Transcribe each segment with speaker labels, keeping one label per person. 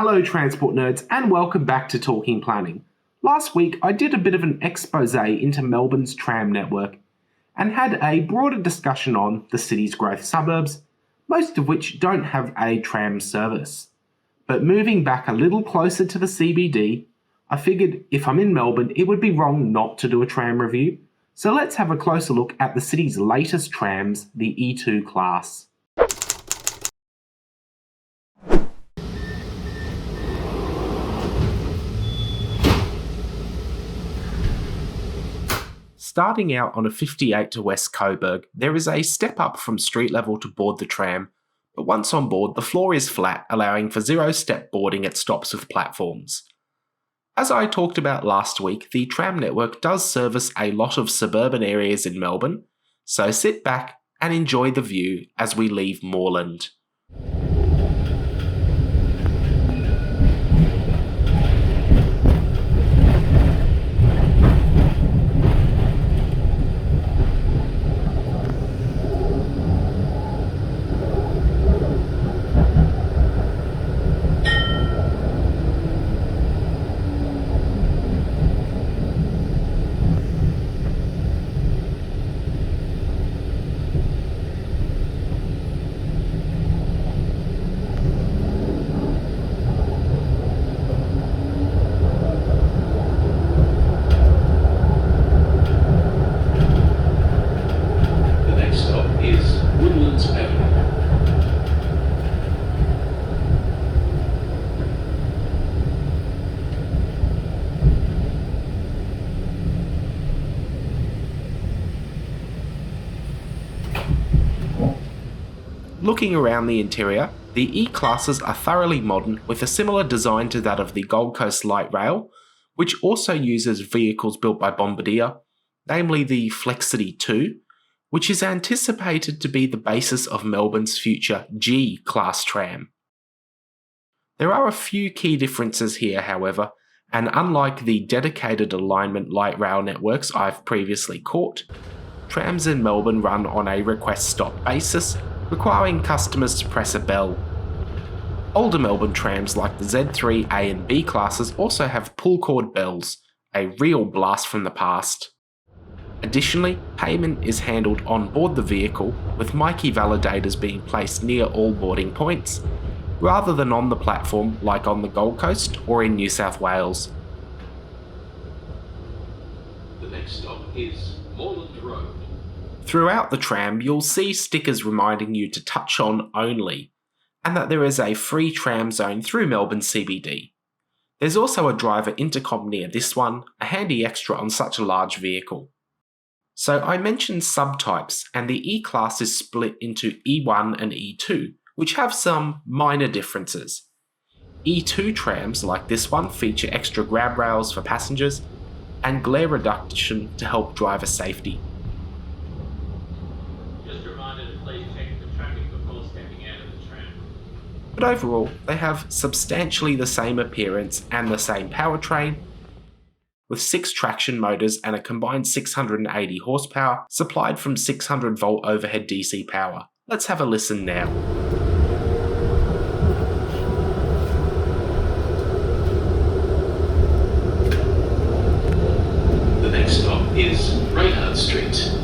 Speaker 1: Hello transport nerds and welcome back to Talking Planning. Last week I did a bit of an expose into Melbourne's tram network and had a broader discussion on the city's growth suburbs, most of which don't have a tram service. But moving back a little closer to the CBD, I figured if I'm in Melbourne it would be wrong not to do a tram review, so let's have a closer look at the city's latest trams, the E2 class. Starting out on a 58 to West Coburg, there is a step up from street level to board the tram, but once on board the floor is flat, allowing for zero-step boarding at stops with platforms. As I talked about last week, the tram network does service a lot of suburban areas in Melbourne, so sit back and enjoy the view as we leave Moreland. Looking around the interior, the E-classes are thoroughly modern with a similar design to that of the Gold Coast Light Rail, which also uses vehicles built by Bombardier, namely the Flexity 2, which is anticipated to be the basis of Melbourne's future G-class tram. There are a few key differences here, however, and unlike the dedicated alignment light rail networks I've previously caught, trams in Melbourne run on a request stop basis, requiring customers to press a bell. Older Melbourne trams like the Z3 A and B classes also have pull cord bells, a real blast from the past. Additionally, payment is handled on board the vehicle, with Mikey validators being placed near all boarding points, rather than on the platform like on the Gold Coast or in New South Wales.
Speaker 2: The next stop is Moreland Road.
Speaker 1: Throughout the tram, you'll see stickers reminding you to touch on only, and that there is a free tram zone through Melbourne CBD. There's also a driver intercom near this one, a handy extra on such a large vehicle. So I mentioned subtypes, and the E-class is split into E1 and E2, which have some minor differences. E2 trams like this one feature extra grab rails for passengers, and glare reduction to help driver safety. But overall, they have substantially the same appearance and the same powertrain, with 6 traction motors and a combined 680 horsepower supplied from 600 volt overhead DC power. Let's have a listen now.
Speaker 2: The next stop is Reinhardt Street.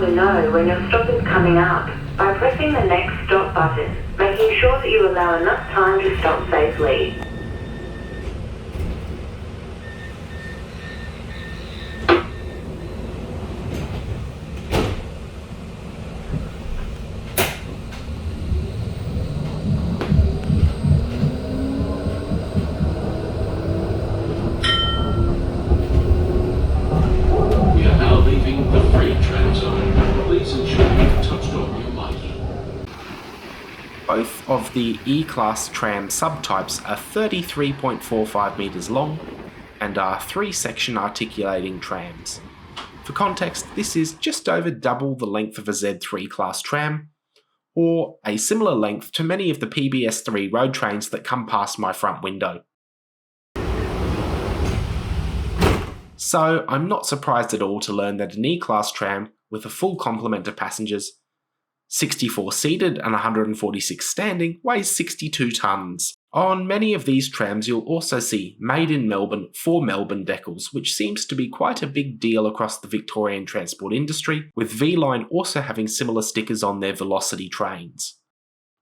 Speaker 3: Know when your stop is coming up by pressing the next stop button, making sure that you allow enough time to stop safely.
Speaker 1: Both of the E-Class tram subtypes are 33.45 metres long and are 3-section articulating trams. For context, this is just over double the length of a Z3 class tram, or a similar length to many of the PBS3 road trains that come past my front window. So I'm not surprised at all to learn that an E-Class tram with a full complement of passengers, 64 seated and 146 standing, weighs 62 tonnes. On many of these trams you'll also see Made in Melbourne for Melbourne decals, which seems to be quite a big deal across the Victorian transport industry, with V-Line also having similar stickers on their Velocity trains.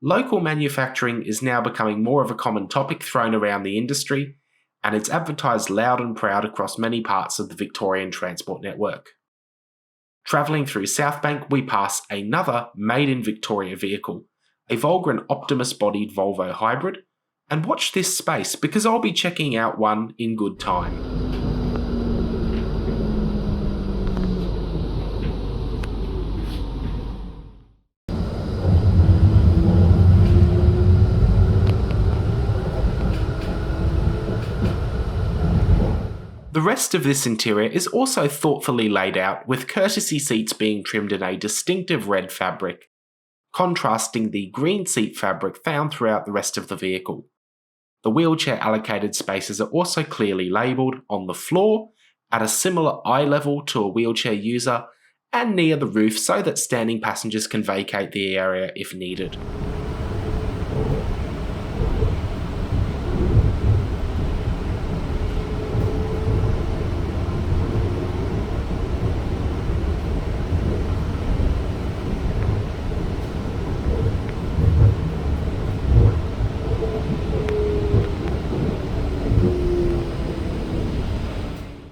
Speaker 1: Local manufacturing is now becoming more of a common topic thrown around the industry, and it's advertised loud and proud across many parts of the Victorian transport network. Travelling through Southbank, we pass another Made in Victoria vehicle, a Volgren Optimus-bodied Volvo hybrid, and watch this space because I'll be checking out one in good time. The rest of this interior is also thoughtfully laid out, with courtesy seats being trimmed in a distinctive red fabric, contrasting the green seat fabric found throughout the rest of the vehicle. The wheelchair allocated spaces are also clearly labelled on the floor, at a similar eye level to a wheelchair user, and near the roof so that standing passengers can vacate the area if needed.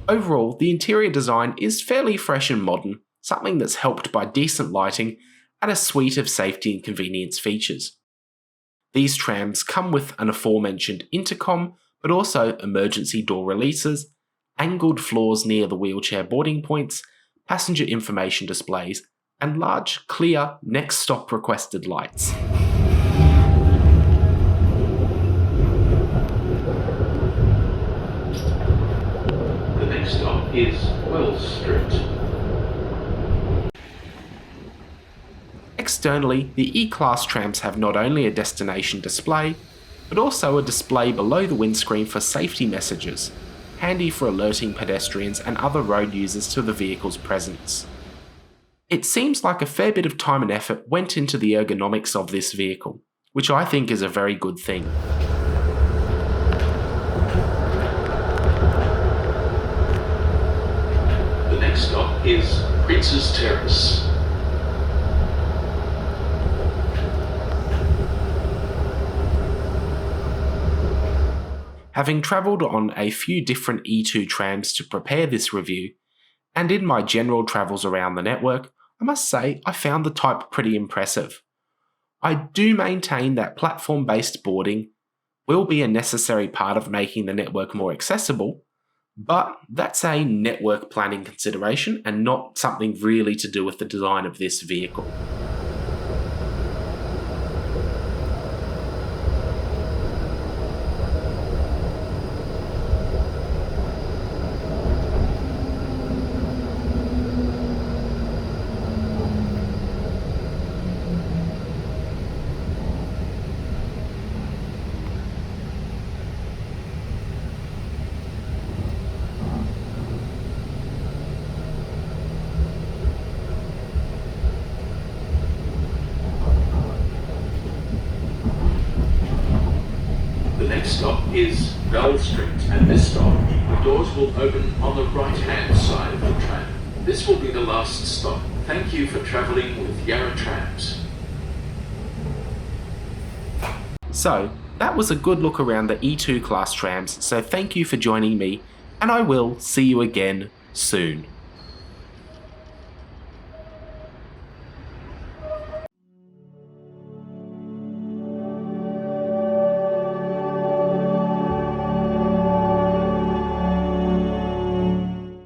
Speaker 1: Overall, the interior design is fairly fresh and modern, something that's helped by decent lighting and a suite of safety and convenience features. These trams come with an aforementioned intercom, but also emergency door releases, angled floors near the wheelchair boarding points, passenger information displays, and large, clear, next stop requested lights.
Speaker 2: Stop is Wells Street.
Speaker 1: Externally, the E-Class trams have not only a destination display, but also a display below the windscreen for safety messages, handy for alerting pedestrians and other road users to the vehicle's presence. It seems like a fair bit of time and effort went into the ergonomics of this vehicle, which I think is a very good thing.
Speaker 2: Stop is Prince's Terrace.
Speaker 1: Having travelled on a few different E2 trams to prepare this review, and in my general travels around the network, I must say I found the type pretty impressive. I do maintain that platform-based boarding will be a necessary part of making the network more accessible, but that's a network planning consideration and not something really to do with the design of this vehicle.
Speaker 2: The next stop is Bell Street, and this stop, the doors will open on the right-hand side of the tram. This will be the last stop. Thank you for travelling with Yarra Trams.
Speaker 1: So, that was a good look around the E2 class trams, so thank you for joining me, and I will see you again soon.